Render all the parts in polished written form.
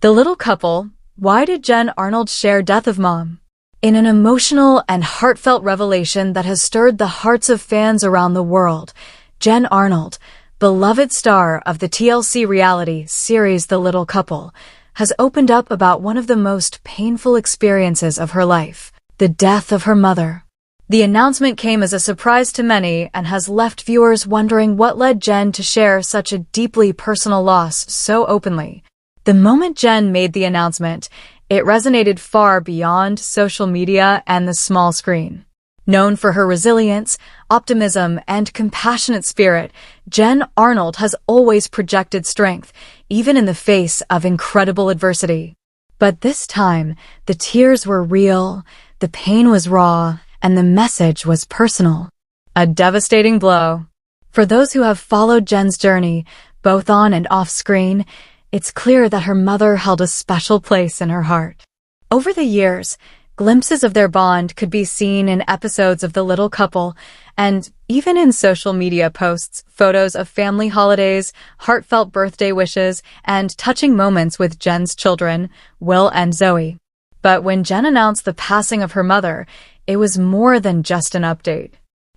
The Little Couple. Why did Jen Arnold share death of mom? In an emotional and heartfelt revelation that has stirred the hearts of fans around the world, Jen Arnold, beloved star of the TLC reality series The Little Couple, has opened up about one of the most painful experiences of her life, the death of her mother. The announcement came as a surprise to many and has left viewers wondering what led Jen to share such a deeply personal loss so openly. The moment Jen made the announcement, it resonated far beyond social media and the small screen. Known for her resilience, optimism, and compassionate spirit, Jen Arnold has always projected strength, even in the face of incredible adversity. But this time, the tears were real, the pain was raw, and the message was personal. A devastating blow. For those who have followed Jen's journey, both on and off screen, it's clear that her mother held a special place in her heart. Over the years, glimpses of their bond could be seen in episodes of The Little Couple, and even in social media posts, photos of family holidays, heartfelt birthday wishes, and touching moments with Jen's children, Will and Zoe. But when Jen announced the passing of her mother, it was more than just an update.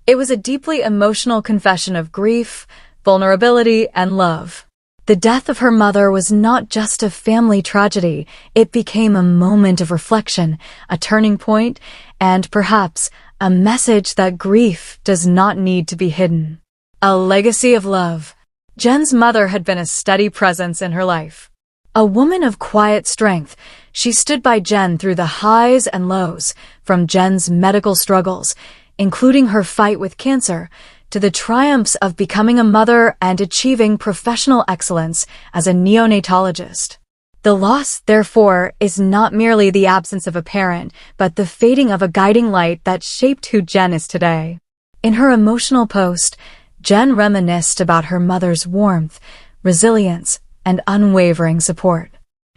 It was a deeply emotional confession of grief, vulnerability, and love. The death of her mother was not just a family tragedy, it became a moment of reflection, a turning point, and perhaps a message that grief does not need to be hidden. A legacy of love. Jen's mother had been a steady presence in her life. A woman of quiet strength, she stood by Jen through the highs and lows, from Jen's medical struggles, including her fight with cancer, to the triumphs of becoming a mother and achieving professional excellence as a neonatologist. The loss, therefore, is not merely the absence of a parent, but the fading of a guiding light that shaped who Jen is today. In her emotional post, Jen reminisced about her mother's warmth, resilience, and unwavering support.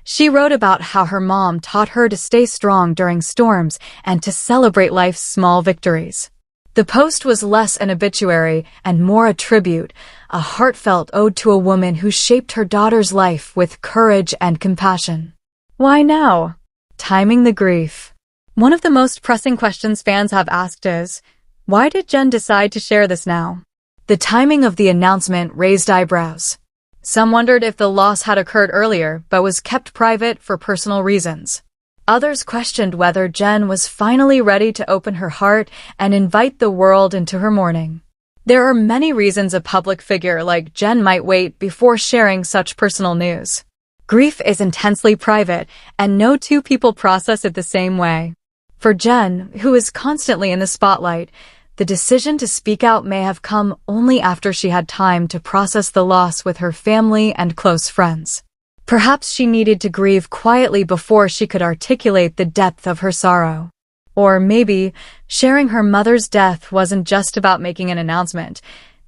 She wrote about how her mom taught her to stay strong during storms and to celebrate life's small victories. The post was less an obituary and more a tribute, a heartfelt ode to a woman who shaped her daughter's life with courage and compassion. Why now? Timing the grief. One of the most pressing questions fans have asked is, why did Jen decide to share this now? The timing of the announcement raised eyebrows. Some wondered if the loss had occurred earlier but was kept private for personal reasons. Others questioned whether Jen was finally ready to open her heart and invite the world into her mourning. There are many reasons a public figure like Jen might wait before sharing such personal news. Grief is intensely private, and no two people process it the same way. For Jen, who is constantly in the spotlight, the decision to speak out may have come only after she had time to process the loss with her family and close friends. Perhaps she needed to grieve quietly before she could articulate the depth of her sorrow. Or maybe, sharing her mother's death wasn't just about making an announcement.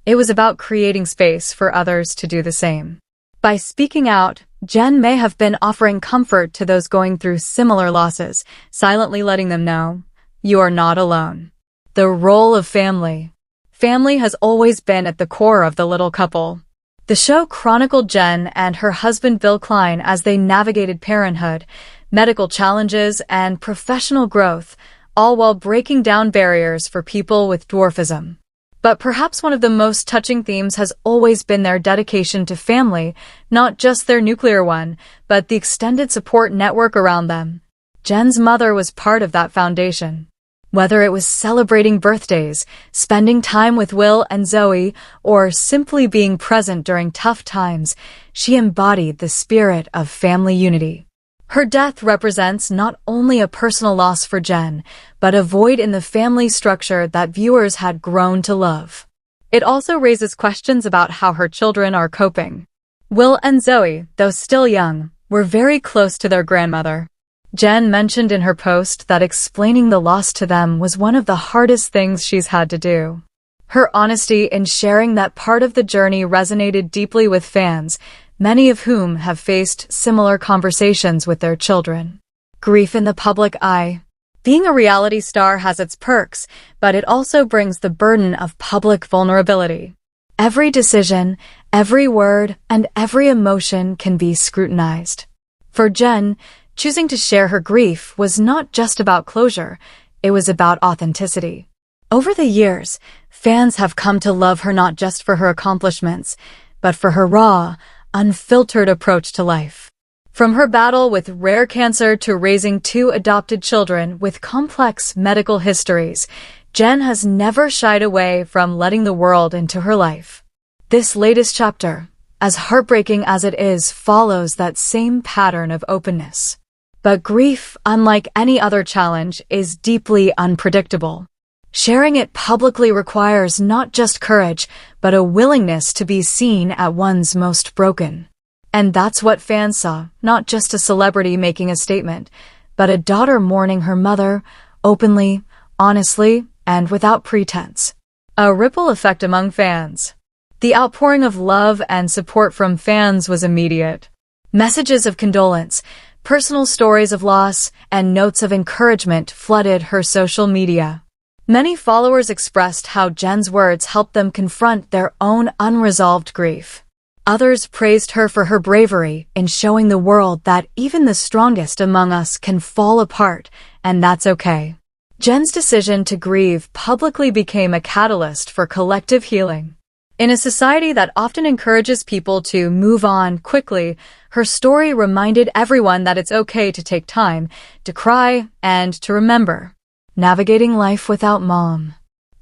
It was about creating space for others to do the same. By speaking out, Jen may have been offering comfort to those going through similar losses, silently letting them know, you are not alone. The role of family. Family has always been at the core of The Little Couple. The show chronicled Jen and her husband Bill Klein as they navigated parenthood, medical challenges, and professional growth, all while breaking down barriers for people with dwarfism. But perhaps one of the most touching themes has always been their dedication to family, not just their nuclear one, but the extended support network around them. Jen's mother was part of that foundation. Whether it was celebrating birthdays, spending time with Will and Zoe, or simply being present during tough times, she embodied the spirit of family unity. Her death represents not only a personal loss for Jen, but a void in the family structure that viewers had grown to love. It also raises questions about how her children are coping. Will and Zoe, though still young, were very close to their grandmother. Jen mentioned in her post that explaining the loss to them was one of the hardest things she's had to do. Her honesty in sharing that part of the journey resonated deeply with fans, many of whom have faced similar conversations with their children. Grief in the public eye. Being a reality star has its perks, but it also brings the burden of public vulnerability. Every decision, every word, and every emotion can be scrutinized. For Jen, choosing to share her grief was not just about closure, it was about authenticity. Over the years, fans have come to love her not just for her accomplishments, but for her raw, unfiltered approach to life. From her battle with rare cancer to raising two adopted children with complex medical histories, Jen has never shied away from letting the world into her life. This latest chapter, as heartbreaking as it is, follows that same pattern of openness. But grief, unlike any other challenge, is deeply unpredictable. Sharing it publicly requires not just courage, but a willingness to be seen at one's most broken. And that's what fans saw, not just a celebrity making a statement, but a daughter mourning her mother, openly, honestly, and without pretense. A ripple effect among fans. The outpouring of love and support from fans was immediate. Messages of condolence, personal stories of loss, and notes of encouragement flooded her social media. Many followers expressed how Jen's words helped them confront their own unresolved grief. Others praised her for her bravery in showing the world that even the strongest among us can fall apart, and that's okay. Jen's decision to grieve publicly became a catalyst for collective healing. In a society that often encourages people to move on quickly, her story reminded everyone that it's okay to take time, to cry, and to remember. Navigating life without mom.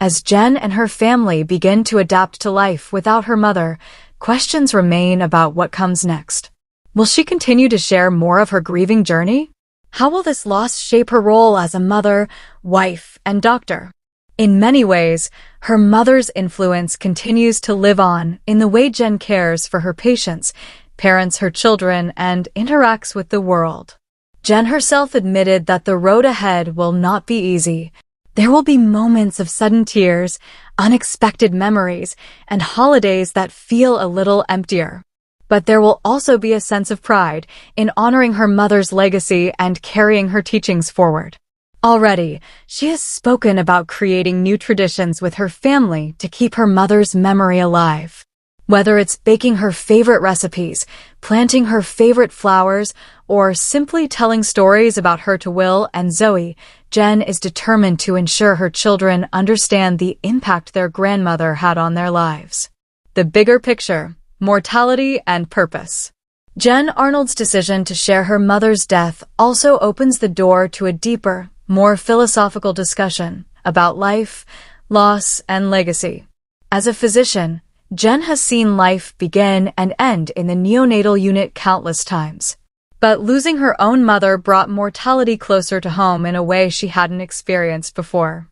As Jen and her family begin to adapt to life without her mother, questions remain about what comes next. Will she continue to share more of her grieving journey? How will this loss shape her role as a mother, wife, and doctor? In many ways, her mother's influence continues to live on in the way Jen cares for her patients, parents her children, and interacts with the world. Jen herself admitted that the road ahead will not be easy. There will be moments of sudden tears, unexpected memories, and holidays that feel a little emptier. But there will also be a sense of pride in honoring her mother's legacy and carrying her teachings forward. Already, she has spoken about creating new traditions with her family to keep her mother's memory alive. Whether it's baking her favorite recipes, planting her favorite flowers, or simply telling stories about her to Will and Zoe, Jen is determined to ensure her children understand the impact their grandmother had on their lives. The bigger picture, mortality and purpose. Jen Arnold's decision to share her mother's death also opens the door to a deeper, more philosophical discussion about life, loss, and legacy. As a physician, Jen has seen life begin and end in the neonatal unit countless times. But losing her own mother brought mortality closer to home in a way she hadn't experienced before.